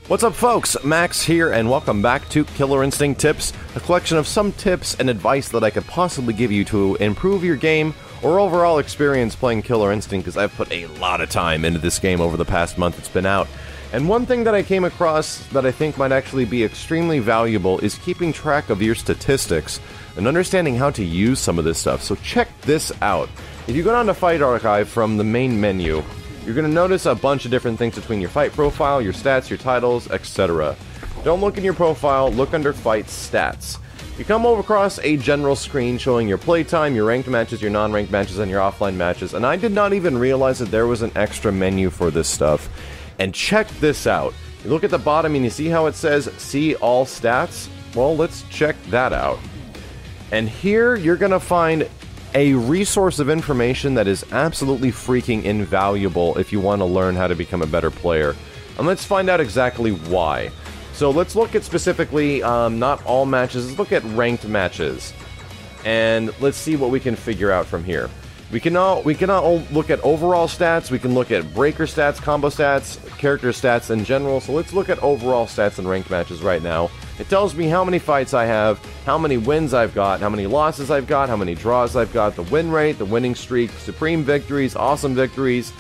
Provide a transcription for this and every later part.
What's up, folks? Max here, and welcome back to Killer Instinct Tips, a collection of some tips and advice that I could possibly give you to improve your game or overall experience playing Killer Instinct, because I've put a lot of time into this game over the past month it's been out. And one thing that I came across that I think might actually be extremely valuable is keeping track of your statistics and understanding how to use some of this stuff. So check this out. If you go down to Fight Archive from the main menu, you're going to notice a bunch of different things between your fight profile, your stats, your titles, etc. Don't look in your profile, look under Flightstats. You come over across a general screen showing your playtime, your ranked matches, your non-ranked matches, and your offline matches, and I did not even realize that there was an extra menu for this stuff. And check this out. You look at the bottom and you see how it says, see all stats? Well, let's check that out. And here you're going to find a resource of information that is absolutely freaking invaluable if you want to learn how to become a better player. And let's find out exactly why. So let's look at specifically, not all matches, let's look at ranked matches. And let's see what we can figure out from here. We can all look at overall stats, we can look at breaker stats, combo stats, character stats in general. So let's look at overall stats in ranked matches right now. It tells me how many fights I have, how many wins I've got, how many losses I've got, how many draws I've got, the win rate, the winning streak, supreme victories, awesome victories.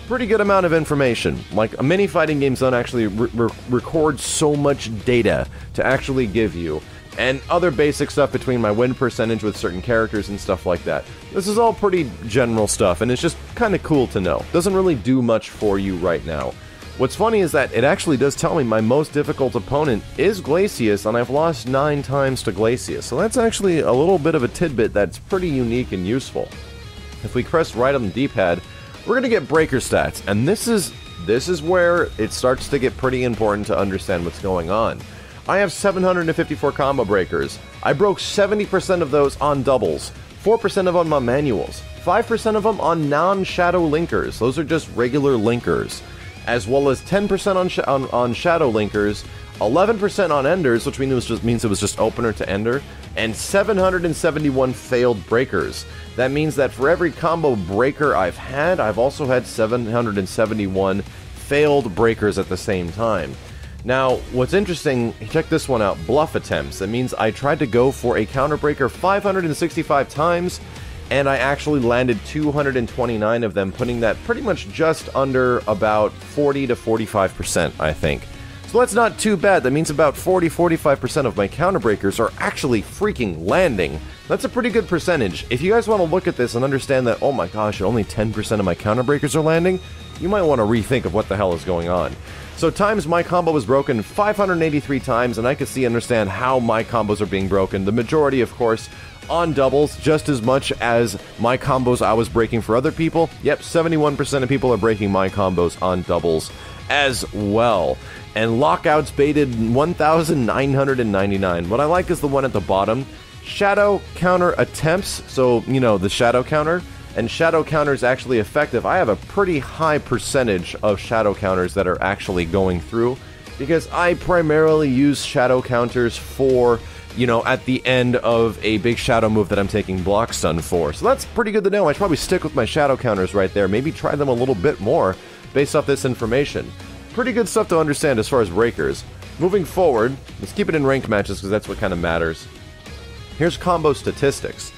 Pretty good amount of information. Like, many fighting games don't actually record so much data to actually give you. And other basic stuff between my win percentage with certain characters and stuff like that. This is all pretty general stuff, and it's just kind of cool to know. Doesn't really do much for you right now. What's funny is that it actually does tell me my most difficult opponent is Glacius, and I've lost 9 times to Glacius. So that's actually a little bit of a tidbit that's pretty unique and useful. If we press right on the D-pad, we're going to get breaker stats, and this is where it starts to get pretty important to understand what's going on. I have 754 combo breakers. I broke 70% of those on doubles, 4% of them on manuals, 5% of them on non-shadow linkers, those are just regular linkers, as well as 10% on shadow linkers, 11% on enders, which means it was just opener to ender, and 771 failed breakers. That means that for every combo breaker I've had, I've also had 771 failed breakers at the same time. Now, what's interesting, check this one out, bluff attempts. That means I tried to go for a counter breaker 565 times, and I actually landed 229 of them, putting that pretty much just under about 40 to 45%, I think. So that's not too bad. That means about 40-45% of my counter breakers are actually freaking landing. That's a pretty good percentage. If you guys want to look at this and understand that, oh my gosh, only 10% of my counter breakers are landing, you might want to rethink of what the hell is going on. So times my combo was broken 583 times, and I can understand how my combos are being broken. The majority, of course, on doubles, just as much as my combos I was breaking for other people. Yep, 71% of people are breaking my combos on doubles as well. And lockouts baited 1,999. What I like is the one at the bottom. Shadow counter attempts, so, you know, the shadow counter. And shadow counter is actually effective. I have a pretty high percentage of shadow counters that are actually going through, because I primarily use shadow counters for, you know, at the end of a big shadow move that I'm taking block stun for. So that's pretty good to know. I should probably stick with my shadow counters right there. Maybe try them a little bit more based off this information. Pretty good stuff to understand as far as breakers. Moving forward, let's keep it in ranked matches because that's what kind of matters. Here's combo statistics.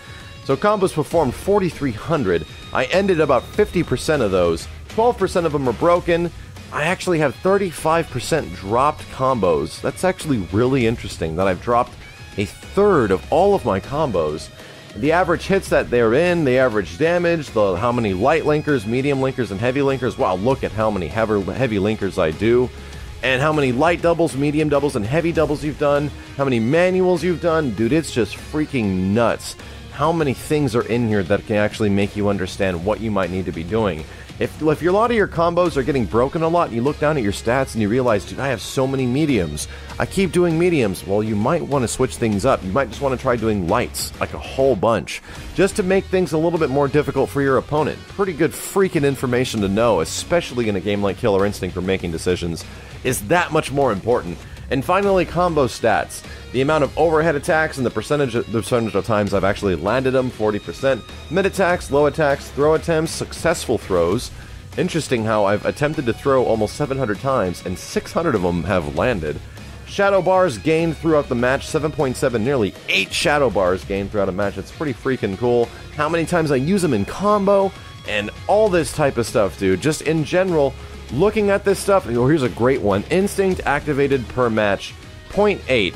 So combos performed 4,300. I ended about 50% of those. 12% of them were broken. I actually have 35% dropped combos. That's actually really interesting that I've dropped a third of all of my combos. The average hits that they're in, the average damage, how many light linkers, medium linkers, and heavy linkers. Wow, look at how many heavy linkers I do. And how many light doubles, medium doubles, and heavy doubles you've done. How many manuals you've done. Dude, it's just freaking nuts how many things are in here that can actually make you understand what you might need to be doing. If a lot of your combos are getting broken a lot, and you look down at your stats and you realize, dude, I have so many mediums. I keep doing mediums. Well, you might want to switch things up. You might just want to try doing lights, like a whole bunch, just to make things a little bit more difficult for your opponent. Pretty good freaking information to know, especially in a game like Killer Instinct, where making decisions is that much more important. And finally, combo stats. The amount of overhead attacks and the percentage of times I've actually landed them, 40%. Mid attacks, low attacks, throw attempts, successful throws, Interesting how I've attempted to throw almost 700 times, and 600 of them have landed. Shadow bars gained throughout the match, 7.7, nearly 8 shadow bars gained throughout a match. It's pretty freaking cool. How many times I use them in combo, and all this type of stuff, dude. Just in general, looking at this stuff, oh, here's a great one. Instinct activated per match, 0.8.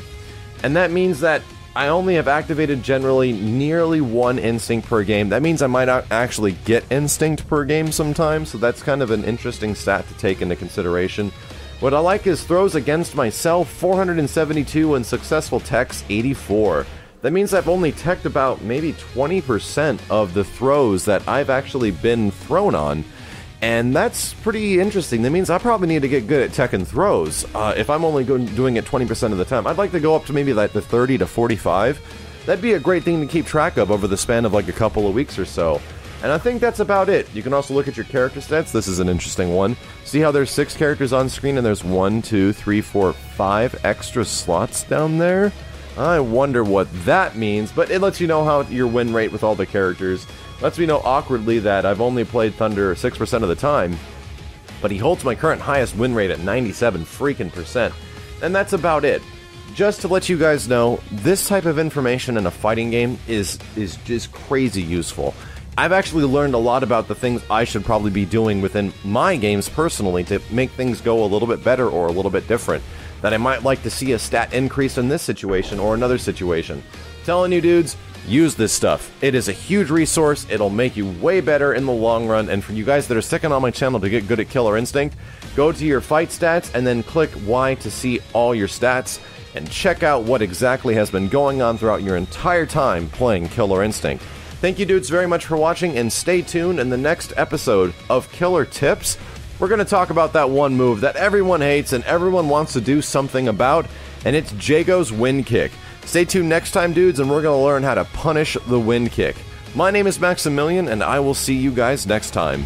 And that means that I only have activated generally nearly 1 instinct per game. That means I might not actually get instinct per game sometimes, so that's kind of an interesting stat to take into consideration. What I like is throws against myself, 472, and successful techs, 84. That means I've only teched about maybe 20% of the throws that I've actually been thrown on. And that's pretty interesting. That means I probably need to get good at tech and throws. If I'm only doing it 20% of the time, I'd like to go up to maybe like the 30 to 45. That'd be a great thing to keep track of over the span of like a couple of weeks or so. And I think that's about it. You can also look at your character stats. This is an interesting one. See how there's 6 characters on screen and there's 1, 2, 3, 4, 5 extra slots down there? I wonder what that means, but it lets you know how your win rate with all the characters. Lets me know awkwardly that I've only played Thunder 6% of the time, but he holds my current highest win rate at 97 freaking percent. And that's about it. Just to let you guys know, this type of information in a fighting game is just crazy useful. I've actually learned a lot about the things I should probably be doing within my games personally to make things go a little bit better or a little bit different. That I might like to see a stat increase in this situation or another situation. Telling you dudes, use this stuff. It is a huge resource, it'll make you way better in the long run, and for you guys that are sticking on my channel to get good at Killer Instinct, go to your fight stats and then click Y to see all your stats, and check out what exactly has been going on throughout your entire time playing Killer Instinct. Thank you dudes very much for watching, and stay tuned in the next episode of Killer Tips. We're going to talk about that one move that everyone hates and everyone wants to do something about, and it's Jago's wind kick. Stay tuned next time, dudes, and we're going to learn how to punish the wind kick. My name is Maximilian, and I will see you guys next time.